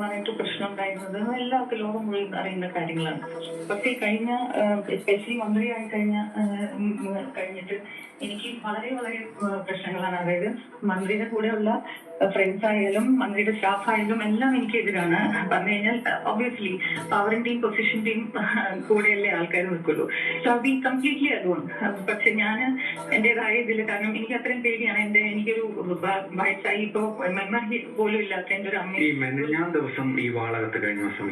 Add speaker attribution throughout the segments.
Speaker 1: ായിട്ട് പ്രശ്നം ഉണ്ടായിരുന്നത് എല്ലാവർക്കും ലോകം മുഴുവൻ അറിയുന്ന കാര്യങ്ങളാണ്. പക്ഷേ കഴിഞ്ഞ എസ്പെഷ്യലി മന്ത്രിയായി കഴിഞ്ഞിട്ട് എനിക്ക് വളരെ വളരെ പ്രശ്നങ്ങളാണ്. അതായത് മന്ത്രിയുടെ കൂടെയുള്ള ഫ്രണ്ട്സ് ആയാലും മന്ത്രിയുടെ സ്റ്റാഫ് ആയാലും എല്ലാം എനിക്കെതിരാണ്. പറഞ്ഞു കഴിഞ്ഞാൽ ഒബ്വിയസ്ലി പവറിന്റെയും പൊസിഷന്റെയും കൂടെയല്ലേ ആൾക്കാർ നിൽക്കുള്ളൂ. So be completely alone. പക്ഷെ ഞാൻ എന്റേതായ ഇതിൽ, കാരണം എനിക്ക് അത്രയും പേടിയാണ്. എനിക്കൊരു വയസ്സായി ഇപ്പോ മെമ്മറി പോലും ഇല്ലാത്ത എന്റെ ഒരു അമ്മ.
Speaker 2: ദിവസം ഈ വാളകത്ത് കഴിഞ്ഞ ദിവസം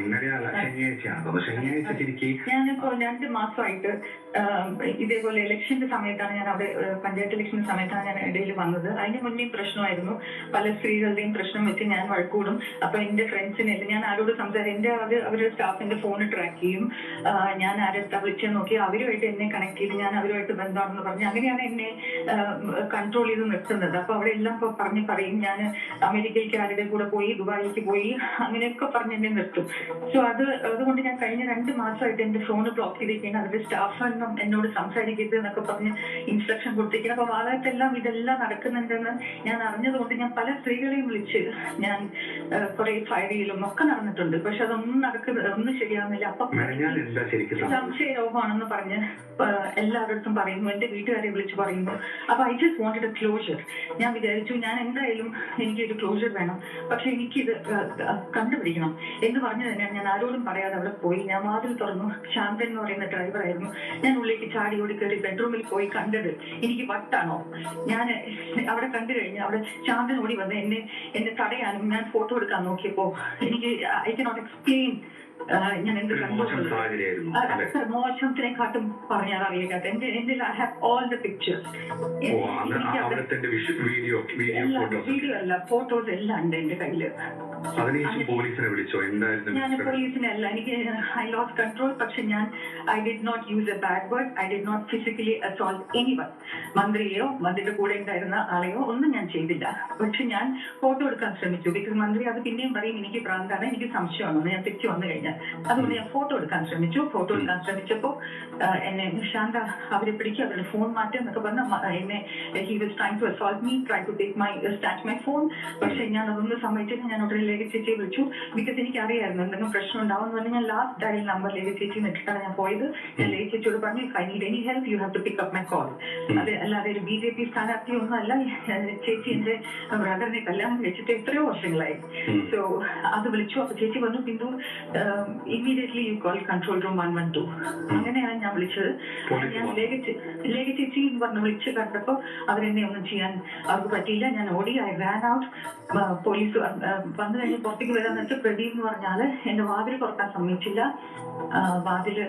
Speaker 1: ഞാനിപ്പോ 2 മാസമായിട്ട് ഇതേപോലെ ഇലക്ഷന്റെ സമയത്താണ് ഞാൻ അവിടെ പഞ്ചായത്ത് ഇലക്ഷന്റെ സമയത്താണ് ഞാൻ ഇടയിൽ വന്നത്. അതിന് മുന്നേ പ്രശ്നമായിരുന്നു. പല സ്ത്രീകളുടെയും പ്രശ്നം വെച്ച് ഞാൻ വഴക്കൂടും. അപ്പൊ എന്റെ ഫ്രണ്ട്സിനെ ഞാൻ ആരോട് അവരുടെ സ്റ്റാഫിന്റെ ഫോൺ ട്രാക്ക് ചെയ്യും. ഞാൻ ആരെടുത്താ വിളിച്ചു നോക്കി അവരുമായിട്ട് എന്നെ കണക്ട് ചെയ്ത് ഞാൻ അവരുമായിട്ട് ബന്ധമാണെന്ന് പറഞ്ഞു അങ്ങനെയാണ് എന്നെ കൺട്രോൾ ചെയ്ത് നിർത്തുന്നത്. അപ്പൊ അവിടെ എല്ലാം പറയും ഞാൻ അമേരിക്കയിലേക്ക് ആരുടെ കൂടെ പോയി, ദുബായിലേക്ക് പോയി, അങ്ങനെയൊക്കെ പറഞ്ഞ് എന്നെ നിർത്തും. സോ അതുകൊണ്ട് ഞാൻ കഴിഞ്ഞ 2 മാസമായിട്ട് എന്റെ ഫോൺ ബ്ലോക്ക് ചെയ്തിരിക്കുകയാണ്. അവരുടെ സ്റ്റാഫ് എന്നോട് സംസാരിക്കരുത് എന്നൊക്കെ പറഞ്ഞ് ഇൻസ്ട്രക്ഷൻ കൊടുത്തിരിക്കുന്നത്. അപ്പൊ ഭാഗത്തെല്ലാം ഇതെല്ലാം നടക്കുന്നുണ്ടെന്ന് ഞാൻ അറിഞ്ഞതുകൊണ്ട് ഞാൻ പല സ്ത്രീകളെയും വിളിച്ച് ഞാൻ കുറെ ഫയറിലും ഒക്കെ നടന്നിട്ടുണ്ട്. പക്ഷെ അതൊന്നും ഒന്നും ശരിയാവുന്നില്ല. അപ്പൊ സംശയ രോഗമാണെന്ന് പറഞ്ഞ് എല്ലാവരുടെ പറയുന്നു, എന്റെ വീട്ടുകാരെ വിളിച്ച് പറയുന്നു. അപ്പൊ I just wanted A closure. ഞാൻ വിചാരിച്ചു ഞാൻ എന്തായാലും എനിക്കൊരു ക്ലോഷർ വേണം, പക്ഷെ എനിക്കിത് കണ്ടുപിടിക്കണം എന്ന് പറഞ്ഞു തന്നെയാണ് ഞാൻ ആരോടും പറയാതെ അവിടെ പോയി. ഞാൻ വാതിൽ തുറന്നു. ശാന്തൻ എന്ന് പറയുന്ന ഡ്രൈവറായിരുന്നു. ഞാൻ ഉള്ളിലേക്ക് ചാടി ഓടി കയറി ബെഡ്റൂമിൽ പോയി കണ്ടത് എനിക്ക് വട്ടാണോ. ഞാൻ അവിടെ കണ്ടു കഴിഞ്ഞ് അവിടെ ശാന്തൻ ഓടി വന്ന് എന്നെ തടയാനും ഞാൻ ഫോട്ടോ എടുക്കാൻ നോക്കിയപ്പോ എനിക്ക് ഐ കനോട്ട് എക്സ്പ്ലെയിൻ ഞാൻ എന്ത് മോശത്തിനെക്കാട്ടും പറഞ്ഞാൽ അറിയാത്ത എന്റെ I have all the pictures. Video അല്ല, ഫോട്ടോസ് എല്ലാം ഉണ്ട് എന്റെ കയ്യില്. ഞാൻ പോലീസിനെ അല്ല, എനിക്ക് ഐ ലോസ്റ്റ് കൺട്രോൾ. പക്ഷെ ഞാൻ I did not use a bad word. I did not physically assault anyone. മന്ത്രിയെയോ മന്ത്രിയുടെ കൂടെ ഉണ്ടായിരുന്ന ആളെയോ ഒന്നും ഞാൻ ചെയ്തില്ല. പക്ഷെ ഞാൻ ഫോട്ടോ എടുക്കാൻ ശ്രമിച്ചു. ബിക്കോസ് മന്ത്രി അത് പിന്നെയും പറയും എനിക്ക് പ്രാന്താണ്, എനിക്ക് സംശയമാണെന്ന്. ഞാൻ തിരിച്ചു വന്നു കഴിഞ്ഞാൽ അതുകൊണ്ട് ഞാൻ ഫോട്ടോ എടുക്കാൻ ശ്രമിച്ചു. ഫോട്ടോ എടുക്കാൻ ശ്രമിച്ചപ്പോ എന്നെ ശാന്ത അവരെ പിടിക്കുക, അവരുടെ ഫോൺ മാറ്റുക എന്നൊക്കെ പറഞ്ഞ എന്നെ he was trying to assault me, try to take my phone. പക്ഷെ ഞാൻ അതൊന്നും സമ്മതിച്ചിട്ട് ഞാൻ ഉടനെ ലേഖ ചേച്ചിയെ വിളിച്ചു. ബിക്കോസ് എനിക്ക് അറിയായിരുന്നു എന്തെങ്കിലും പ്രശ്നം ഉണ്ടാവും എന്ന് പറഞ്ഞാൽ ഞാൻ ലാസ്റ്റ് ഡയൽ നമ്പർ ലേഖ ചേച്ചി ഇട്ടിട്ടാണ് ഞാൻ പോയത്. ഞാൻ ലേഖ ചേച്ചിയോട് പറഞ്ഞു, I need any help you have to pick up my call. അത് അല്ലാതെ ഒരു BJP സ്ഥാനാർത്ഥിയൊന്നും അല്ല. ചേച്ചി എന്റെ ബ്രദറിനെ കല്യാണം കഴിച്ചിട്ട് എത്രയോ വർഷങ്ങളായി. സോ അത് വിളിച്ചു. അപ്പൊ ചേച്ചി പറഞ്ഞു, Bindu immediately you call control room 112. അങ്ങനെയാണ് ഞാൻ വിളിച്ചത്. ഞാൻ ലേഖ ചേച്ചി പറഞ്ഞ് വിളിച്ച് കണ്ടപ്പോ അവരെന്നെ ഒന്നും ചെയ്യാൻ അവർക്ക് പറ്റിയില്ല. ഞാൻ ഓടി, ഐ റാൻ ഔട്ട്. പോലീസ് വന്നു കഴിഞ്ഞ് പുറത്തേക്ക് വരാന്ന് വെച്ചാൽ പ്രദീപ് എന്ന് പറഞ്ഞാല് എന്റെ വാതിൽ തുറക്കാൻ സമ്മതിച്ചില്ല. വാതില്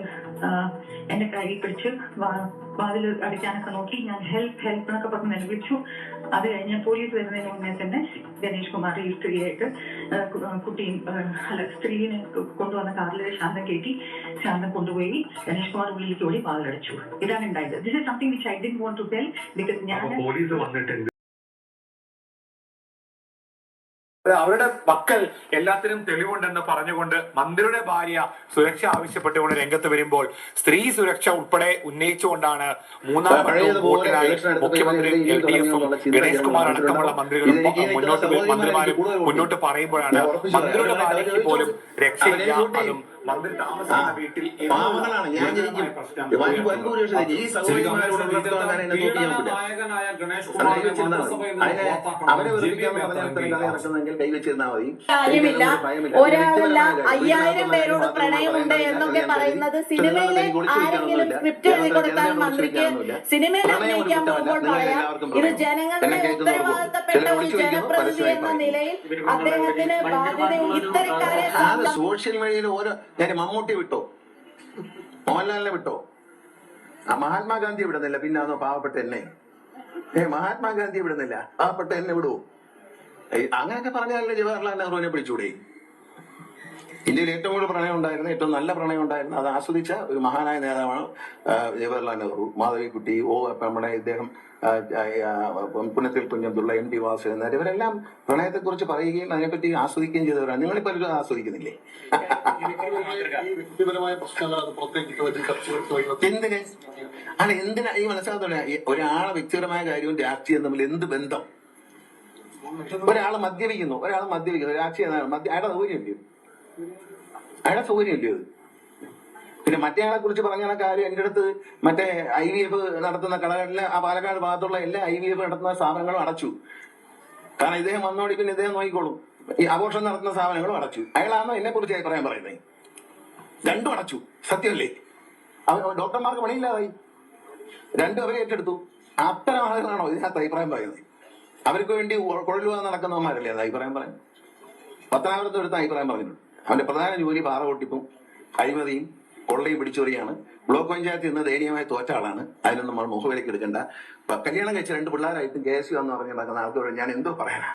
Speaker 1: എന്റെ കയ്യിൽ പിടിച്ച് വാതിൽ അടിക്കാനൊക്കെ നോക്കി. ഞാൻ ഹെൽപ്പ് എന്നൊക്കെ പറഞ്ഞ് എന്നെ വിളിച്ചു. അത് കഴിഞ്ഞ് പോലീസ് വരുന്നതിന് മുന്നേ തന്നെ ഗണേഷ് കുമാർ ഈ സ്ത്രീയായിട്ട് സ്ത്രീനെ കൊണ്ടുവന്ന കാറിൽ ശാന്തം കയറ്റി ശാന്തം കൊണ്ടുപോയി ഗണേഷ് കുമാർ ഉള്ളിലേക്ക് ഓടി വാതിലടച്ചു. ഇതാണ് ഉണ്ടായത്. This is something which I didn't want to tell because ഞാൻ
Speaker 3: അവരുടെ മക്കൾ എല്ലാത്തിനും തെളിവുണ്ടെന്ന് പറഞ്ഞുകൊണ്ട് മന്ത്രിയുടെ ഭാര്യ സുരക്ഷ ആവശ്യപ്പെട്ടുകൊണ്ട് രംഗത്ത് വരുമ്പോൾ സ്ത്രീ സുരക്ഷ ഉൾപ്പെടെ ഉന്നയിച്ചുകൊണ്ടാണ് 3ാം വോട്ടിനായി മുഖ്യമന്ത്രിയും LDF-ഉം ഗണേഷ് കുമാർ അടക്കമുള്ള മന്ത്രിമാരും മുന്നോട്ട് പറയുമ്പോഴാണ് മന്ത്രിയുടെ ഭാര്യയ്ക്ക് പോലും രക്ഷയില്ല. അതും മന്ത്രി താമസിക്കുന്ന വീട്ടിൽ
Speaker 4: കാര്യമില്ല. ഒരാളല്ല 5000 പേരോട് പ്രണയമുണ്ട് എന്നൊക്കെ പറയുന്നത് സിനിമയിലെ ആരെങ്കിലും സ്ക്രിപ്റ്റ് എഴുതി കൊടുത്താൽ മന്ത്രിക്ക് സിനിമയിൽ അഭിനയിക്കാൻ പോകുമ്പോൾ പറയാം. ഇത് ജനങ്ങളുടെ ഉത്തരവാദിത്തപ്പെട്ട ഒരു ജനപ്രതിനിധി എന്ന നിലയിൽ അദ്ദേഹത്തിന് ബാധ്യതയും ഇത്തരക്കാരെ
Speaker 5: സോഷ്യൽ മീഡിയയിൽ ഓരോ മമ്മൂട്ടി വിട്ടോ, മോഹൻലാലിനെ വിട്ടോ, മഹാത്മാഗാന്ധി വിടുന്നില്ല. പിന്നാന്നോ പാവപ്പെട്ട എന്നെ മഹാത്മാഗാന്ധി വിടുന്നില്ല, പാവപ്പെട്ട എന്നെ വിടുവോ? അങ്ങനെയൊക്കെ പറഞ്ഞാലല്ലേ ജവഹർലാൽ നെഹ്റുവിനെ പിടിച്ചൂടെ? ഇന്ത്യയിൽ ഏറ്റവും കൂടുതൽ പ്രണയം ഉണ്ടായിരുന്നു, ഏറ്റവും നല്ല പ്രണയം ഉണ്ടായിരുന്നു, അത് ആസ്വദിച്ച ഒരു മഹാനായ നേതാവാണ് ജവഹർലാൽ നെഹ്റു. മാധവിക്കുട്ടി, നമ്മുടെ ഇദ്ദേഹം പുനത്തിൽ കുഞ്ഞബ്ദുള്ള, MT വാസുദേവൻ നായർ, ഇവരെല്ലാം പ്രണയത്തെക്കുറിച്ച് പറയുകയും അതിനെപ്പറ്റി ആസ്വദിക്കുകയും ചെയ്തവരാണ്. നിങ്ങളിപ്പോ ഇത് ആസ്വദിക്കുന്നില്ലേ? എന്തിന് അല്ല, എന്തിനാ ഈ മനസ്സിലാകത്തോടെ ഒരാളെ വ്യക്തിപരമായ കാര്യവും രാഷ്ട്രീയം തമ്മിൽ എന്ത് ബന്ധം? ഒരാൾ മദ്യപിക്കുന്നു രാഷ്ട്രീയ അയാളുടെ സൗകര്യമില്ലയോ? അയാളുടെ സൗകര്യമില്ലയോ ഇത്? പിന്നെ മറ്റേ ആളെ കുറിച്ച് പറഞ്ഞ കാര്യം എന്റെ അടുത്ത് മറ്റേ IVF നടത്തുന്ന കടകളിലെ ആ പാലക്കാട് ഭാഗത്തുള്ള എല്ലാ IVF നടത്തുന്ന സ്ഥാപനങ്ങളും അടച്ചു. കാരണം ഇദ്ദേഹം വന്നോടി പിന്നെ ഇദ്ദേഹം നോക്കിക്കോളും. ഈ ആഘോഷം നടത്തുന്ന സ്ഥാപനങ്ങളും അടച്ചു. അയാളാണോ എന്നെ കുറിച്ച് അഭിപ്രായം പറയുന്നത്? രണ്ടും അടച്ചു. സത്യമല്ലേ? ഡോക്ടർമാർക്ക് പണിയില്ലാതായി. രണ്ടും അവരെ ഏറ്റെടുത്തു. അത്തരം ആളുകളാണോ ഇതിനകത്ത് അഭിപ്രായം പറയുന്നത്? അവർക്ക് വേണ്ടി കുഴലുവാൻ നടക്കുന്നവന്മാരല്ലേ അത് അഭിപ്രായം പറയുന്നത്? പത്തനാപുരത്ത് എടുത്ത അഭിപ്രായം പറഞ്ഞിട്ടുണ്ട്. അവന്റെ പ്രധാന ജോലി പാറ പൊട്ടിപ്പും അഴിമതിയും കൊള്ളയും പിടിച്ചോറിയാണ്. ബ്ലോക്ക് പഞ്ചായത്ത് ഇന്ന് ദയനീയമായി തോറ്റ ആളാണ്. അതിനൊന്നും നമ്മൾ മുഖവിലേക്ക് എടുക്കണ്ട. കല്യാണം കഴിച്ച 2 പിള്ളേരായിട്ടും KSU എന്ന് പറഞ്ഞ് നടക്കുന്ന ആൾക്കോട് ഞാൻ എന്തോ പറയാനാ?